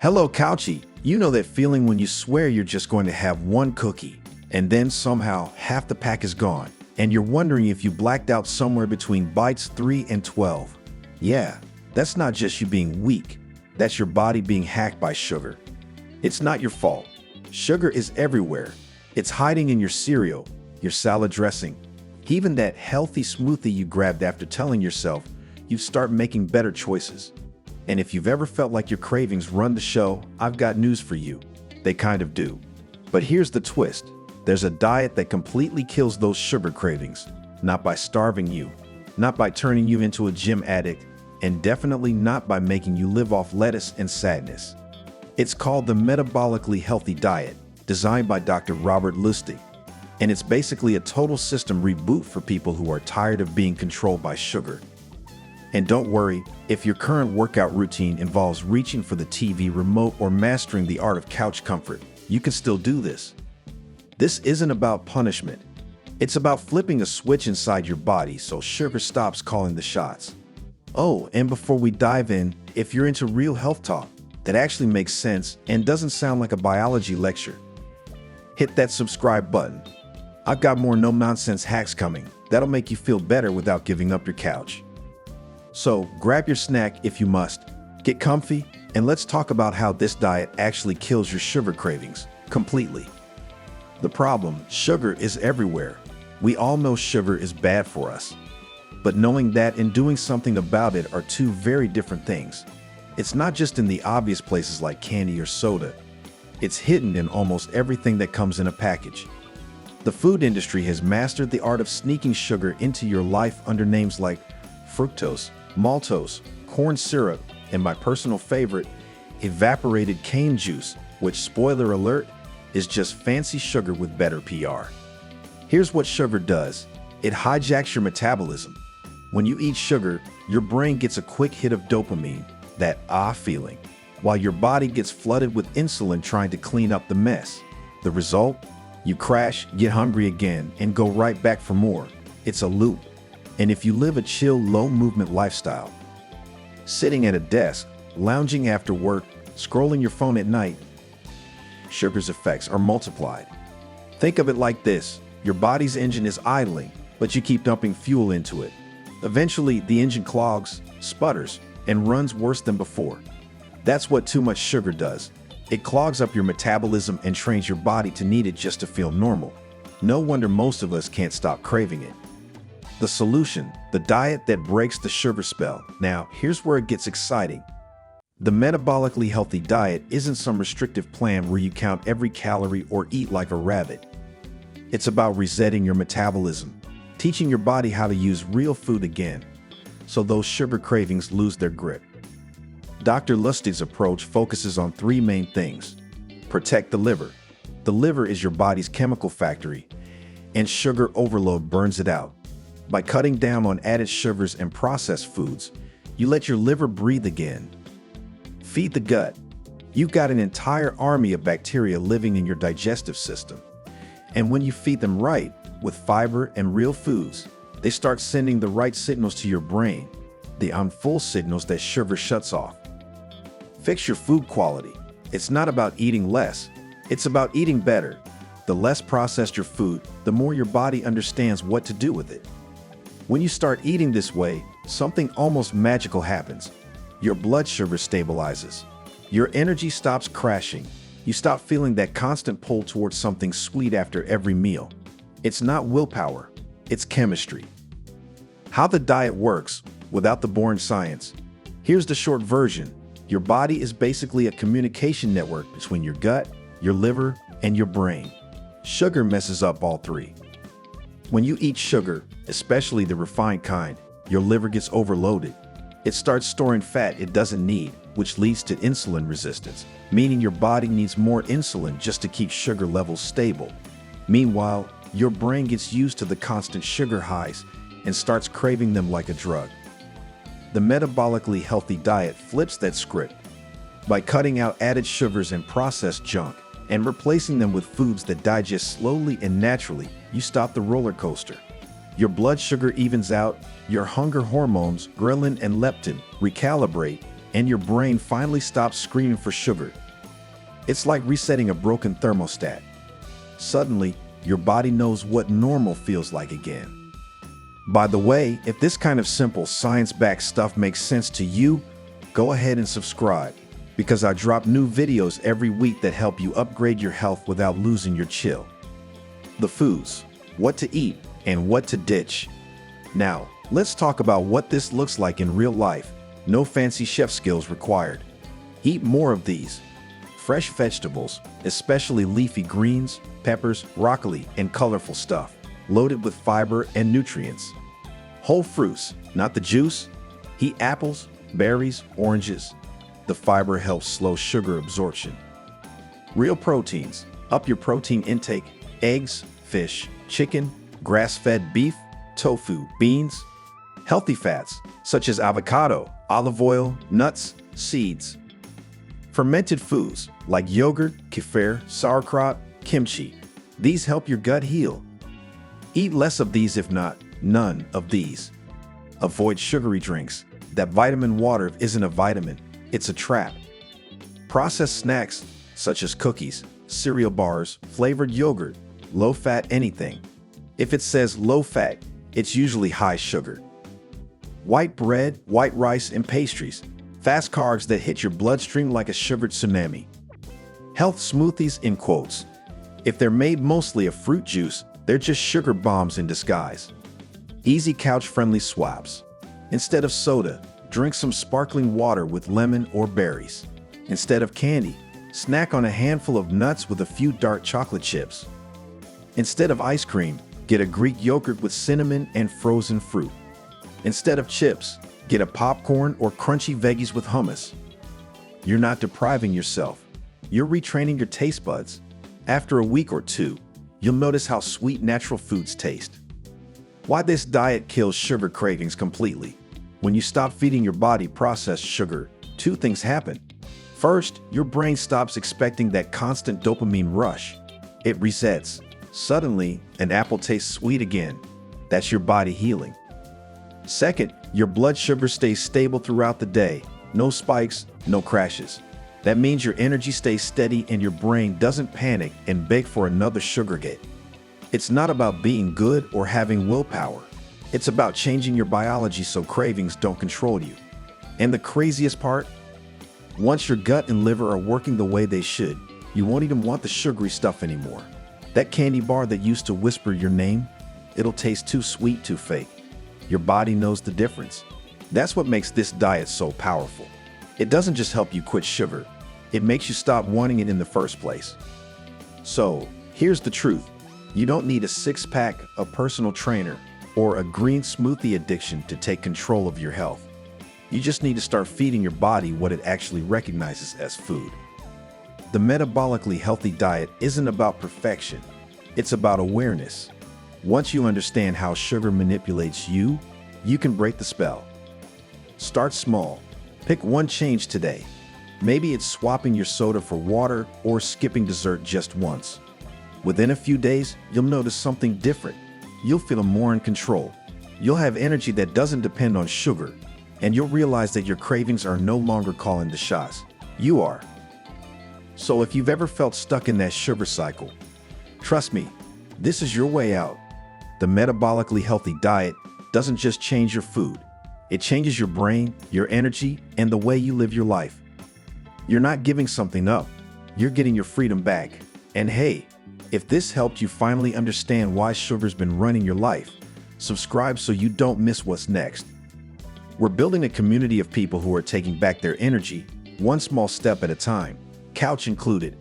Hello, Couchy. You know that feeling when you swear you're just going to have one cookie, and then somehow half the pack is gone, and you're wondering if you blacked out somewhere between bites 3 and 12. Yeah, that's not just you being weak. That's your body being hacked by sugar. It's not your fault. Sugar is everywhere. It's hiding in your cereal, your salad dressing, even that healthy smoothie you grabbed after telling yourself you'd start making better choices. And if you've ever felt like your cravings run the show, I've got news for you. They kind of do. But here's the twist. There's a diet that completely kills those sugar cravings, not by starving you, not by turning you into a gym addict, and definitely not by making you live off lettuce and sadness. It's called the Metabolically Healthy Diet, designed by Dr. Robert Lustig. And it's basically a total system reboot for people who are tired of being controlled by sugar. And don't worry, if your current workout routine involves reaching for the TV remote or mastering the art of couch comfort, you can still do this. This isn't about punishment. It's about flipping a switch inside your body so sugar stops calling the shots. Oh, and before we dive in, if you're into real health talk that actually makes sense and doesn't sound like a biology lecture, hit that subscribe button. I've got more no-nonsense hacks coming that'll make you feel better without giving up your couch. So grab your snack if you must, get comfy, and let's talk about how this diet actually kills your sugar cravings completely. The problem, sugar is everywhere. We all know sugar is bad for us. But knowing that and doing something about it are two very different things. It's not just in the obvious places like candy or soda. It's hidden in almost everything that comes in a package. The food industry has mastered the art of sneaking sugar into your life under names like fructose, maltose, corn syrup, and my personal favorite, evaporated cane juice, which, spoiler alert, is just fancy sugar with better PR. Here's what sugar does. It hijacks your metabolism. When you eat sugar, your brain gets a quick hit of dopamine, that feeling, while your body gets flooded with insulin trying to clean up the mess. The result? You crash, get hungry again, and go right back for more. It's a loop. And if you live a chill, low-movement lifestyle, sitting at a desk, lounging after work, scrolling your phone at night, sugar's effects are multiplied. Think of it like this. Your body's engine is idling, but you keep dumping fuel into it. Eventually, the engine clogs, sputters, and runs worse than before. That's what too much sugar does. It clogs up your metabolism and trains your body to need it just to feel normal. No wonder most of us can't stop craving it. The solution, the diet that breaks the sugar spell. Now, here's where it gets exciting. The metabolically healthy diet isn't some restrictive plan where you count every calorie or eat like a rabbit. It's about resetting your metabolism, teaching your body how to use real food again, so those sugar cravings lose their grip. Dr. Lustig's approach focuses on three main things. Protect the liver. The liver is your body's chemical factory, and sugar overload burns it out. By cutting down on added sugars and processed foods, you let your liver breathe again. Feed the gut. You've got an entire army of bacteria living in your digestive system. And when you feed them right, with fiber and real foods, they start sending the right signals to your brain, the I'm full signals that sugar shuts off. Fix your food quality. It's not about eating less, it's about eating better. The less processed your food, the more your body understands what to do with it. When you start eating this way, something almost magical happens. Your blood sugar stabilizes. Your energy stops crashing. You stop feeling that constant pull towards something sweet after every meal. It's not willpower, it's chemistry. How the diet works, without the boring science. Here's the short version. Your body is basically a communication network between your gut, your liver, and your brain. Sugar messes up all three. When you eat sugar, especially the refined kind, your liver gets overloaded. It starts storing fat it doesn't need, which leads to insulin resistance, meaning your body needs more insulin just to keep sugar levels stable. Meanwhile, your brain gets used to the constant sugar highs and starts craving them like a drug. The metabolically healthy diet flips that script. By cutting out added sugars and processed junk and replacing them with foods that digest slowly and naturally, you stop the roller coaster. Your blood sugar evens out, your hunger hormones, ghrelin and leptin, recalibrate, and your brain finally stops screaming for sugar. It's like resetting a broken thermostat. Suddenly, your body knows what normal feels like again. By the way, if this kind of simple science-backed stuff makes sense to you, go ahead and subscribe, because I drop new videos every week that help you upgrade your health without losing your chill. The foods, what to eat, and what to ditch. Now, let's talk about what this looks like in real life. No fancy chef skills required. Eat more of these. Fresh vegetables, especially leafy greens, peppers, broccoli, and colorful stuff, loaded with fiber and nutrients. Whole fruits, not the juice. Eat apples, berries, oranges. The fiber helps slow sugar absorption. Real proteins, up your protein intake. Eggs, fish, chicken, grass-fed beef, tofu, beans. Healthy fats, such as avocado, olive oil, nuts, seeds. Fermented foods, like yogurt, kefir, sauerkraut, kimchi. These help your gut heal. Eat less of these, if not none of these. Avoid sugary drinks. That vitamin water isn't a vitamin, it's a trap. Processed snacks, such as cookies, cereal bars, flavored yogurt, low-fat anything. If it says low-fat, it's usually high sugar. White bread, white rice, and pastries. Fast carbs that hit your bloodstream like a sugared tsunami. Health smoothies in quotes. If they're made mostly of fruit juice, they're just sugar bombs in disguise. Easy couch-friendly swaps. Instead of soda, drink some sparkling water with lemon or berries. Instead of candy, snack on a handful of nuts with a few dark chocolate chips. Instead of ice cream, get a Greek yogurt with cinnamon and frozen fruit. Instead of chips, get a popcorn or crunchy veggies with hummus. You're not depriving yourself. You're retraining your taste buds. After a week or two, you'll notice how sweet natural foods taste. Why this diet kills sugar cravings completely. When you stop feeding your body processed sugar, two things happen. First, your brain stops expecting that constant dopamine rush. It resets. Suddenly, an apple tastes sweet again. That's your body healing. Second, your blood sugar stays stable throughout the day. No spikes, no crashes. That means your energy stays steady and your brain doesn't panic and beg for another sugar hit. It's not about being good or having willpower. It's about changing your biology so cravings don't control you. And the craziest part? Once your gut and liver are working the way they should, you won't even want the sugary stuff anymore. That candy bar that used to whisper your name, it'll taste too sweet, too fake. Your body knows the difference. That's what makes this diet so powerful. It doesn't just help you quit sugar. It makes you stop wanting it in the first place. So, here's the truth. You don't need a six-pack, a personal trainer, or a green smoothie addiction to take control of your health. You just need to start feeding your body what it actually recognizes as food. The metabolically healthy diet isn't about perfection. It's about awareness. Once you understand how sugar manipulates you, you can break the spell. Start small. Pick one change today. Maybe it's swapping your soda for water or skipping dessert just once. Within a few days, you'll notice something different. You'll feel more in control. You'll have energy that doesn't depend on sugar, and you'll realize that your cravings are no longer calling the shots. You are. So if you've ever felt stuck in that sugar cycle, trust me, this is your way out. The metabolically healthy diet doesn't just change your food. It changes your brain, your energy, and the way you live your life. You're not giving something up. You're getting your freedom back. And hey, if this helped you finally understand why sugar's been running your life, subscribe so you don't miss what's next. We're building a community of people who are taking back their energy, one small step at a time, couch included.